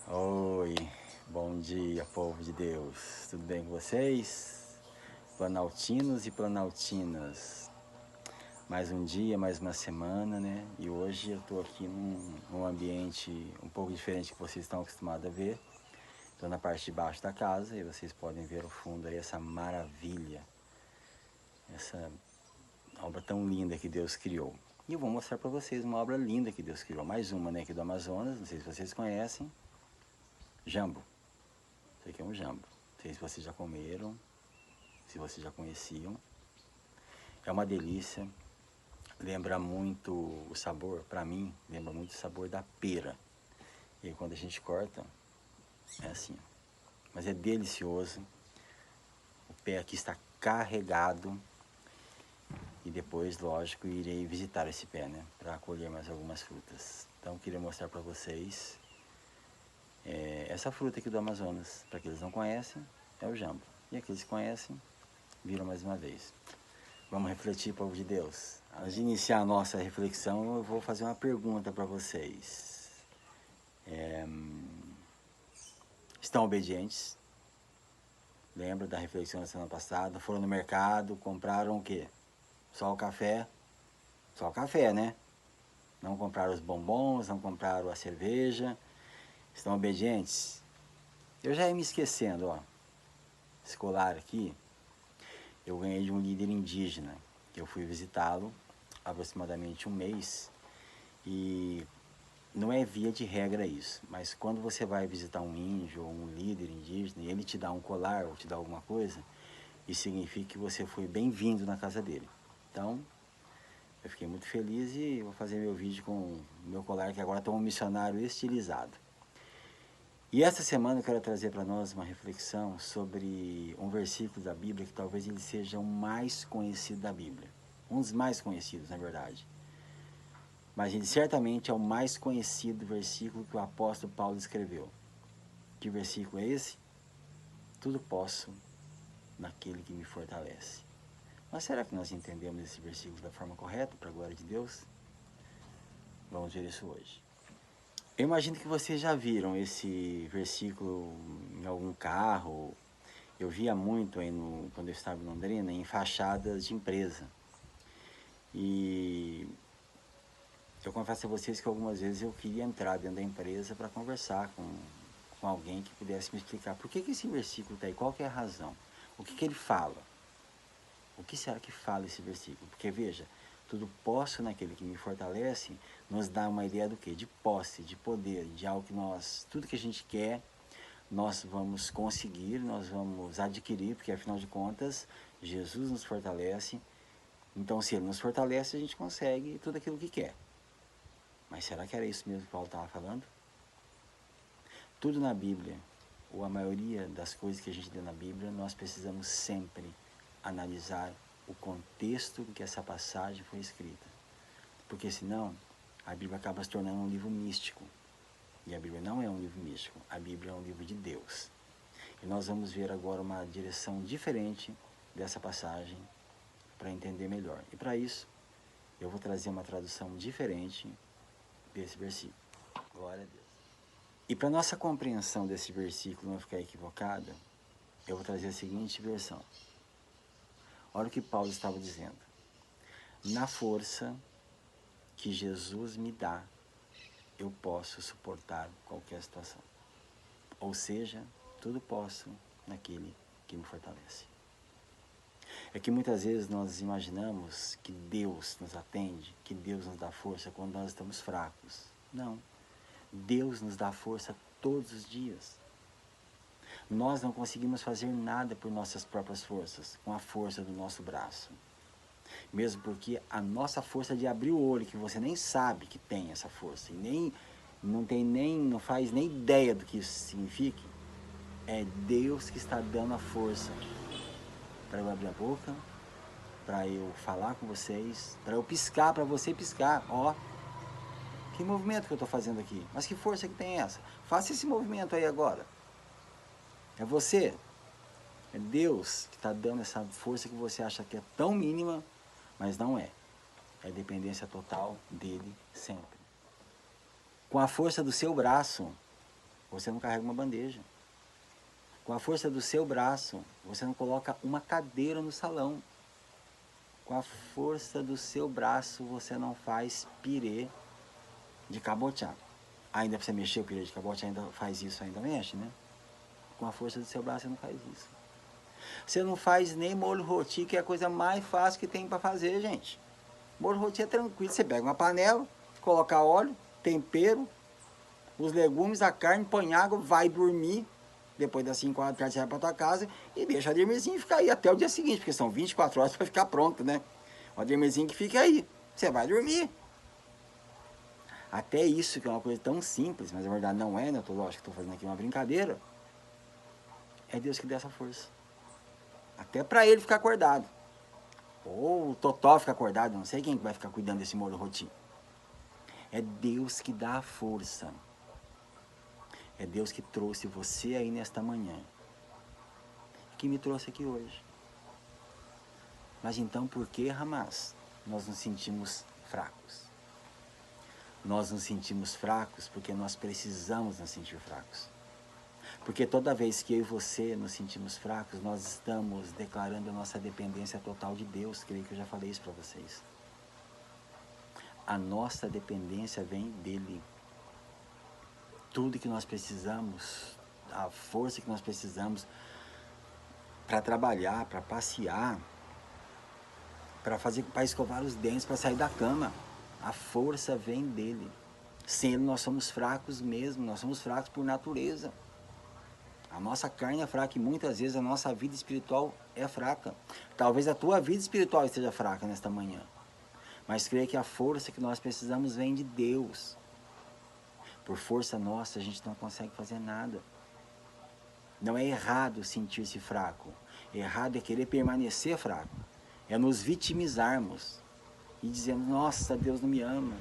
Oi, bom dia, povo de Deus. Tudo bem com vocês? Planaltinos e planaltinas. Mais um dia, mais uma semana, né? E hoje eu tô aqui num ambiente um pouco diferente que vocês estão acostumados a ver. Tô na parte de baixo da casa e vocês podem ver ao fundo aí essa maravilha, essa obra tão linda que Deus criou. E eu vou mostrar para vocês uma obra linda que Deus criou. Mais uma, né, aqui do Amazonas, não sei se vocês conhecem. Jambo. Isso aqui é um jambo. Não sei se vocês já comeram, se vocês já conheciam. É uma delícia. Lembra muito o sabor, para mim, lembra muito o sabor da pera. E aí quando a gente corta, é assim. Mas é delicioso. O pé aqui está carregado. E depois, lógico, irei visitar esse pé, né? Para colher mais algumas frutas. Então, queria mostrar para vocês essa fruta aqui do Amazonas. Para aqueles que não conhecem, é o jambo. E aqueles que conhecem, viram mais uma vez. Vamos refletir, povo de Deus. Antes de iniciar a nossa reflexão, eu vou fazer uma pergunta para vocês. Estão obedientes? Lembra da reflexão da semana passada? Foram no mercado, compraram o quê? Só o café? Só o café, né? Não compraram os bombons, não compraram a cerveja. Estão obedientes? Eu já ia me esquecendo, ó. Esse colar aqui, eu ganhei de um líder indígena. Eu fui visitá-lo há aproximadamente um mês. E não é via de regra isso, mas quando você vai visitar um índio ou um líder indígena e ele te dá um colar ou te dá alguma coisa, isso significa que você foi bem-vindo na casa dele. Então, eu fiquei muito feliz e vou fazer meu vídeo com o meu colar, que agora está um missionário estilizado. E essa semana eu quero trazer para nós uma reflexão sobre um versículo da Bíblia que talvez ele seja o mais conhecido da Bíblia. Um dos mais conhecidos, na verdade. Mas ele certamente é o mais conhecido versículo que o apóstolo Paulo escreveu. Que versículo é esse? Tudo posso naquele que me fortalece. Mas será que nós entendemos esse versículo da forma correta, para a glória de Deus? Vamos ver isso hoje. Eu imagino que vocês já viram esse versículo em algum carro. Eu via muito aí quando eu estava em Londrina, em fachadas de empresa. E eu confesso a vocês que algumas vezes eu queria entrar dentro da empresa para conversar com alguém que pudesse me explicar por que esse versículo está aí, qual que é a razão, o que ele fala. O que será que fala esse versículo? Porque veja, tudo posso naquele que me fortalece, nos dá uma ideia do quê? De posse, de poder, de algo que nós, tudo que a gente quer, nós vamos conseguir, nós vamos adquirir, porque afinal de contas, Jesus nos fortalece. Então, se Ele nos fortalece, a gente consegue tudo aquilo que quer. Mas será que era isso mesmo que Paulo estava falando? Tudo na Bíblia, ou a maioria das coisas que a gente lê na Bíblia, nós precisamos sempre analisar o contexto em que essa passagem foi escrita. Porque senão, a Bíblia acaba se tornando um livro místico. E a Bíblia não é um livro místico, a Bíblia é um livro de Deus. E nós vamos ver agora uma direção diferente dessa passagem para entender melhor. E para isso, eu vou trazer uma tradução diferente desse versículo. Glória a Deus. E para nossa compreensão desse versículo não ficar equivocada, eu vou trazer a seguinte versão. Olha o que Paulo estava dizendo. Na força que Jesus me dá, eu posso suportar qualquer situação. Ou seja, tudo posso naquele que me fortalece. É que muitas vezes nós imaginamos que Deus nos atende, que Deus nos dá força quando nós estamos fracos. Não. Deus nos dá força todos os dias. Nós não conseguimos fazer nada por nossas próprias forças, com a força do nosso braço. Mesmo porque a nossa força de abrir o olho, que você nem sabe que tem essa força, e não faz nem ideia do que isso significa, é Deus que está dando a força para eu abrir a boca, para eu falar com vocês, para eu piscar, para você piscar. Ó, que movimento que eu estou fazendo aqui? Mas que força que tem essa? Faça esse movimento aí agora. É você. É Deus que está dando essa força que você acha que é tão mínima, mas não é. É dependência total dele sempre. Com a força do seu braço, você não carrega uma bandeja. Com a força do seu braço, você não coloca uma cadeira no salão. Com a força do seu braço, você não faz pirê de cabotiá. Ainda para você mexer o pirê de cabotiá, ainda faz isso, ainda mexe, né? Com a força do seu braço, você não faz isso. Você não faz nem molho roti, que é a coisa mais fácil que tem para fazer, gente. Molho roti é tranquilo. Você pega uma panela, coloca óleo, tempero, os legumes, a carne, põe água, vai dormir. Depois das 5 horas da tarde você vai para tua casa e deixa o Ademirzinho ficar aí até o dia seguinte, porque são 24 horas para ficar pronto, né? O Ademirzinho que fica aí. Você vai dormir. Até isso, que é uma coisa tão simples, mas na verdade não é, né? Lógico que estou fazendo aqui uma brincadeira. É Deus que dá essa força. Até para ele ficar acordado. Ou o Totó ficar acordado, não sei quem vai ficar cuidando desse molho roti. É Deus que dá a força. É Deus que trouxe você aí nesta manhã. Que me trouxe aqui hoje. Mas então por que, Hamas, nós nos sentimos fracos? Nós nos sentimos fracos porque nós precisamos nos sentir fracos. Porque toda vez que eu e você nos sentimos fracos, nós estamos declarando a nossa dependência total de Deus. Creio que eu já falei isso para vocês. A nossa dependência vem dele. Tudo que nós precisamos, a força que nós precisamos para trabalhar, para passear, para escovar os dentes, para sair da cama, a força vem dele. Sem ele nós somos fracos mesmo, nós somos fracos por natureza. A nossa carne é fraca e muitas vezes a nossa vida espiritual é fraca. Talvez a tua vida espiritual esteja fraca nesta manhã. Mas creia que a força que nós precisamos vem de Deus. Por força nossa a gente não consegue fazer nada. Não é errado sentir-se fraco. Errado é querer permanecer fraco. É nos vitimizarmos e dizermos, nossa, Deus não me ama.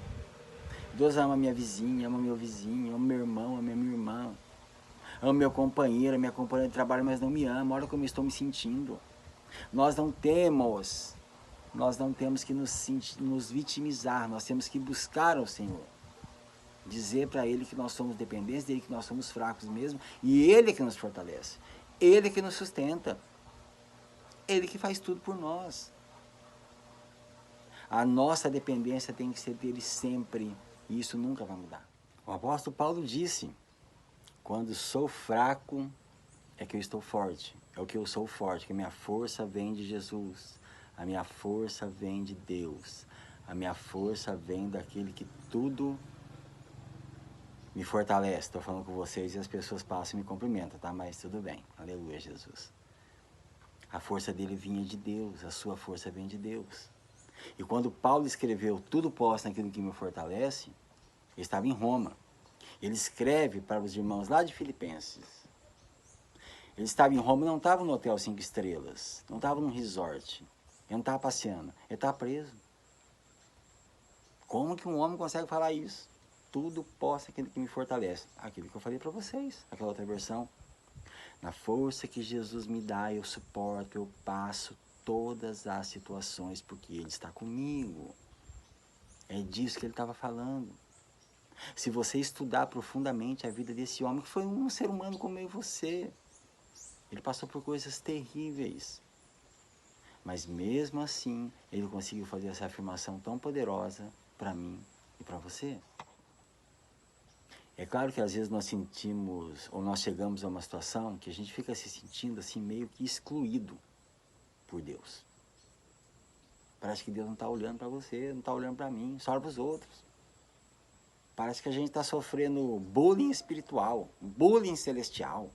Deus ama minha vizinha, ama meu vizinho, ama meu irmão, ama minha irmã. Ama meu companheiro, minha companheira de trabalho, mas não me ama. Olha como eu estou me sentindo. Nós não temos que nos vitimizar. Nós temos que buscar ao Senhor. Dizer para Ele que nós somos dependentes dEle, que nós somos fracos mesmo. E Ele é que nos fortalece. Ele é que nos sustenta. Ele que faz tudo por nós. A nossa dependência tem que ser dele sempre. E isso nunca vai mudar. O apóstolo Paulo disse, quando sou fraco, é que eu estou forte. É o que eu sou forte, que a minha força vem de Jesus. A minha força vem de Deus. A minha força vem daquele que tudo me fortalece. Estou falando com vocês e as pessoas passam e me cumprimentam, tá? Mas tudo bem. Aleluia, Jesus. A força dele vinha de Deus. A sua força vem de Deus. E quando Paulo escreveu tudo posso naquilo que me fortalece, ele estava em Roma. Ele escreve para os irmãos lá de Filipenses. Ele estava em Roma, não estava no hotel 5 estrelas, não estava num resort, ele não estava passeando, ele estava preso. Como que um homem consegue falar isso? Tudo posso aquele que me fortalece. Aquilo que eu falei para vocês, aquela outra versão. Na força que Jesus me dá, eu suporto, eu passo todas as situações, porque Ele está comigo. É disso que ele estava falando. Se você estudar profundamente a vida desse homem, que foi um ser humano como eu e você, ele passou por coisas terríveis. Mas mesmo assim, ele conseguiu fazer essa afirmação tão poderosa para mim e para você. É claro que às vezes nós sentimos, ou nós chegamos a uma situação que a gente fica se sentindo assim meio que excluído por Deus. Parece que Deus não está olhando para você, não está olhando para mim, só olha para os outros. Parece que a gente está sofrendo bullying espiritual, bullying celestial.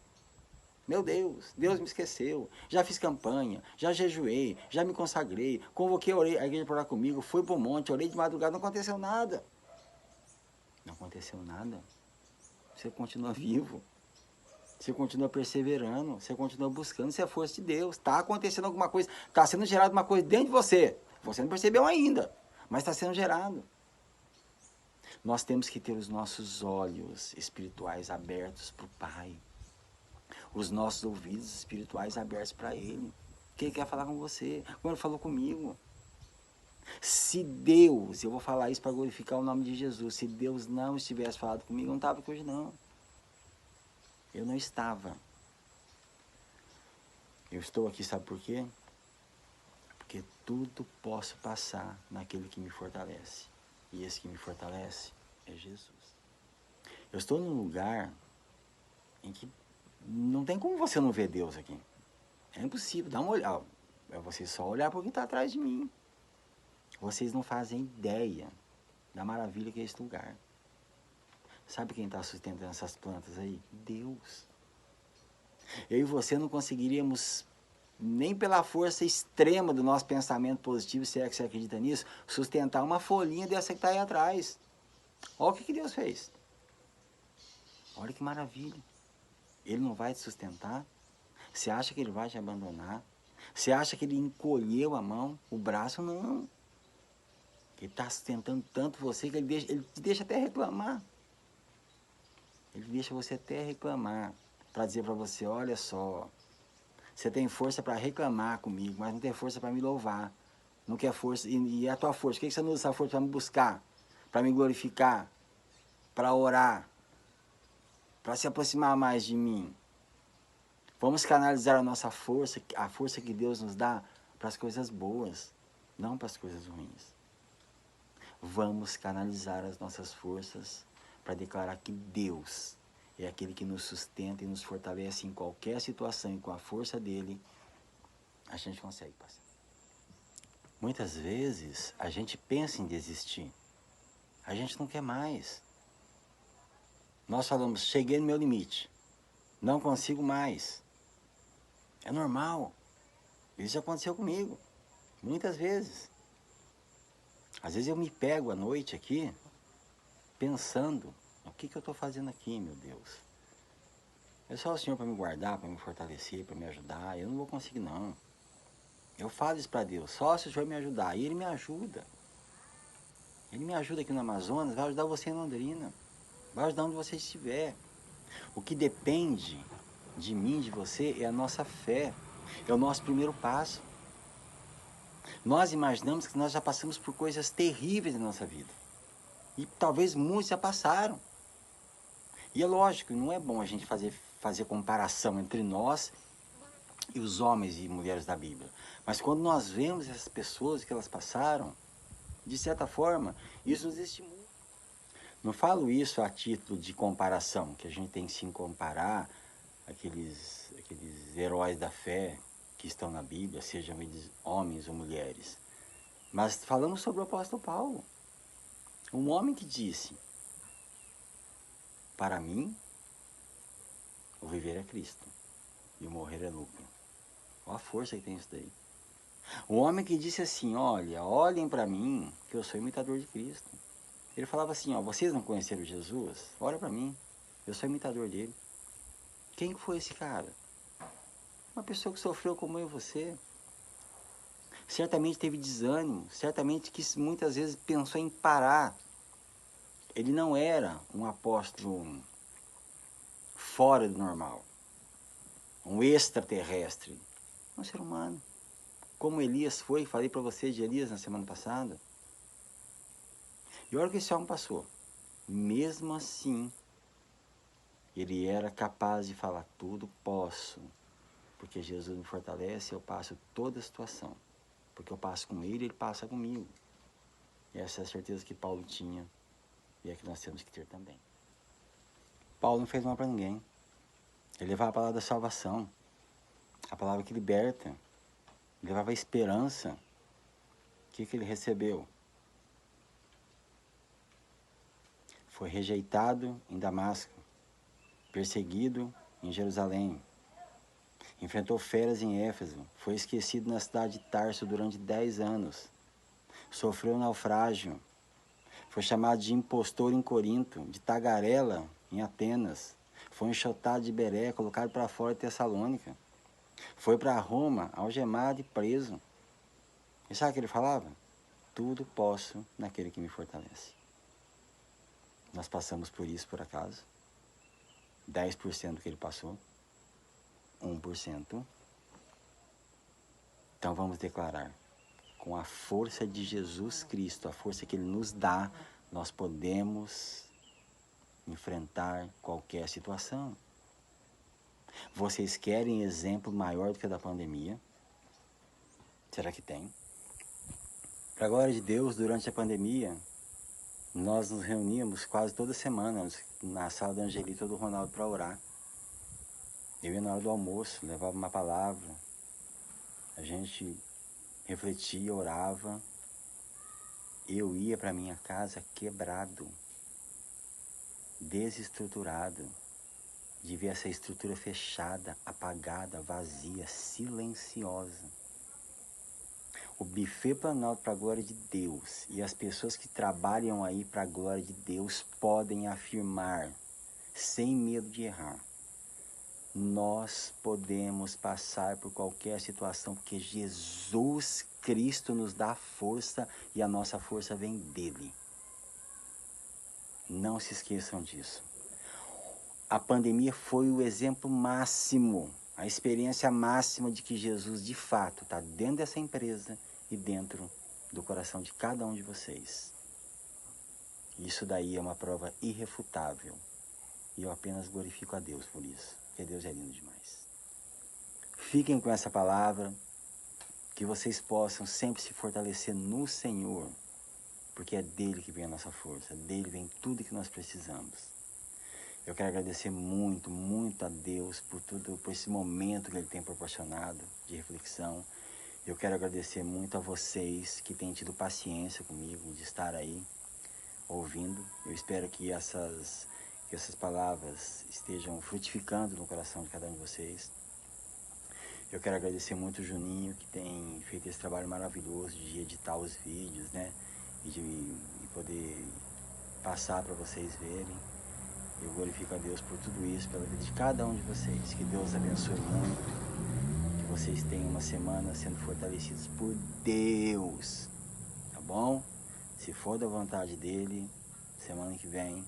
Meu Deus, Deus me esqueceu. Já fiz campanha, já jejuei, já me consagrei, convoquei a igreja para orar comigo, fui para o monte, orei de madrugada, não aconteceu nada. Não aconteceu nada. Você continua vivo. Você continua perseverando, você continua buscando, isso é a força de Deus. Está acontecendo alguma coisa, está sendo gerado uma coisa dentro de você. Você não percebeu ainda, mas está sendo gerado. Nós temos que ter os nossos olhos espirituais abertos para o Pai. Os nossos ouvidos espirituais abertos para Ele. Que Ele quer falar com você, como Ele falou comigo. Se Deus, eu vou falar isso para glorificar o nome de Jesus, se Deus não estivesse falado comigo, eu não estava aqui hoje não. Eu não estava. Eu estou aqui, sabe por quê? Porque tudo posso passar naquele que me fortalece. E esse que me fortalece é Jesus. Eu estou num lugar em que não tem como você não ver Deus aqui. É impossível, dá uma olhada. É você só olhar para o que está atrás de mim. Vocês não fazem ideia da maravilha que é esse lugar. Sabe quem está sustentando essas plantas aí? Deus. Eu e você não conseguiríamos, nem pela força extrema do nosso pensamento positivo, se é que você acredita nisso, sustentar uma folhinha dessa que está aí atrás. Olha o que Deus fez. Olha que maravilha. Ele não vai te sustentar? Você acha que ele vai te abandonar? Você acha que ele encolheu a mão, o braço? Não. Ele está sustentando tanto você que ele te deixa até reclamar. Ele deixa você até reclamar. Para dizer para você, olha só, você tem força para reclamar comigo, mas não tem força para me louvar. Não quer força. E a tua força? Por que você não usa essa força para me buscar? Para me glorificar? Para orar? Para se aproximar mais de mim? Vamos canalizar a nossa força, a força que Deus nos dá, para as coisas boas, não para as coisas ruins. Vamos canalizar as nossas forças para declarar que Deus é aquele que nos sustenta e nos fortalece em qualquer situação, e com a força dele, a gente consegue passar. Muitas vezes, a gente pensa em desistir. A gente não quer mais. Nós falamos, cheguei no meu limite. Não consigo mais. É normal. Isso já aconteceu comigo. Muitas vezes. Às vezes eu me pego à noite aqui, pensando, o que eu estou fazendo aqui, meu Deus? É só o Senhor para me guardar, para me fortalecer, para me ajudar. Eu não vou conseguir, não. Eu falo isso para Deus, só se o Senhor me ajudar. E Ele me ajuda. Ele me ajuda aqui no Amazonas, vai ajudar você em Londrina. Vai ajudar onde você estiver. O que depende de mim, de você, é a nossa fé. É o nosso primeiro passo. Nós imaginamos que nós já passamos por coisas terríveis na nossa vida. E talvez muitos já passaram. E é lógico, não é bom a gente fazer comparação entre nós e os homens e mulheres da Bíblia. Mas quando nós vemos essas pessoas que elas passaram, de certa forma, isso nos estimula. Não falo isso a título de comparação, que a gente tem que se comparar aqueles heróis da fé que estão na Bíblia, sejam eles homens ou mulheres. Mas falamos sobre o apóstolo Paulo. Um homem que disse, para mim, o viver é Cristo e o morrer é lucro. Olha a força que tem isso daí. Um homem que disse assim, olha, olhem para mim, que eu sou imitador de Cristo. Ele falava assim, ó, vocês não conheceram Jesus? Olha para mim, eu sou imitador dele. Quem foi esse cara? Uma pessoa que sofreu como eu e você. Certamente teve desânimo, certamente que muitas vezes pensou em parar. Ele não era um apóstolo fora do normal, um extraterrestre, um ser humano. Como Elias foi, falei para você de Elias na semana passada. E olha o que esse homem passou. Mesmo assim, ele era capaz de falar, tudo posso, porque Jesus me fortalece, eu passo toda a situação. Porque eu passo com ele, ele passa comigo. E essa é a certeza que Paulo tinha, e é que nós temos que ter também. Paulo não fez mal para ninguém. Ele levava a palavra da salvação, a palavra que liberta, ele levava a esperança. O que ele recebeu? Foi rejeitado em Damasco, perseguido em Jerusalém, enfrentou feras em Éfeso, foi esquecido na cidade de Tarso durante 10 anos, sofreu naufrágio, foi chamado de impostor em Corinto, de tagarela em Atenas, foi enxotado de Beré, colocado para fora de Tessalônica, foi para Roma, algemado e preso. E sabe o que ele falava? Tudo posso naquele que me fortalece. Nós passamos por isso por acaso? 10% do que ele passou? 1%. Então vamos declarar, com a força de Jesus Cristo, a força que Ele nos dá, nós podemos enfrentar qualquer situação. Vocês querem exemplo maior do que o da pandemia? Será que tem? Para a glória de Deus, durante a pandemia, nós nos reuníamos quase toda semana na sala da Angelita ou do Ronaldo para orar. Eu ia na hora do almoço, levava uma palavra, a gente refletia, orava. Eu ia para minha casa quebrado, desestruturado, de ver essa estrutura fechada, apagada, vazia, silenciosa. O buffet Planalto para a glória de Deus e as pessoas que trabalham aí para a glória de Deus podem afirmar, sem medo de errar, nós podemos passar por qualquer situação, porque Jesus Cristo nos dá força e a nossa força vem dele. Não se esqueçam disso. A pandemia foi o exemplo máximo, a experiência máxima de que Jesus de fato está dentro dessa empresa e dentro do coração de cada um de vocês. Isso daí é uma prova irrefutável. E eu apenas glorifico a Deus por isso, porque Deus é lindo demais. Fiquem com essa palavra, que vocês possam sempre se fortalecer no Senhor, porque é dele que vem a nossa força, dele vem tudo que nós precisamos. Eu quero agradecer muito, muito a Deus por tudo, por esse momento que ele tem proporcionado de reflexão. Eu quero agradecer muito a vocês que têm tido paciência comigo, de estar aí ouvindo. Eu espero que essas palavras estejam frutificando no coração de cada um de vocês. Eu quero agradecer muito o Juninho, que tem feito esse trabalho maravilhoso de editar os vídeos, né? E de poder passar para vocês verem. Eu glorifico a Deus por tudo isso, pela vida de cada um de vocês. Que Deus abençoe muito. Que vocês tenham uma semana sendo fortalecidos por Deus. Tá bom? Se for da vontade dele, semana que vem,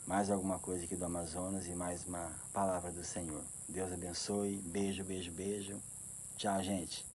mais alguma coisa aqui do Amazonas e mais uma palavra do Senhor. Deus abençoe. Beijo, beijo, beijo. Tchau, gente.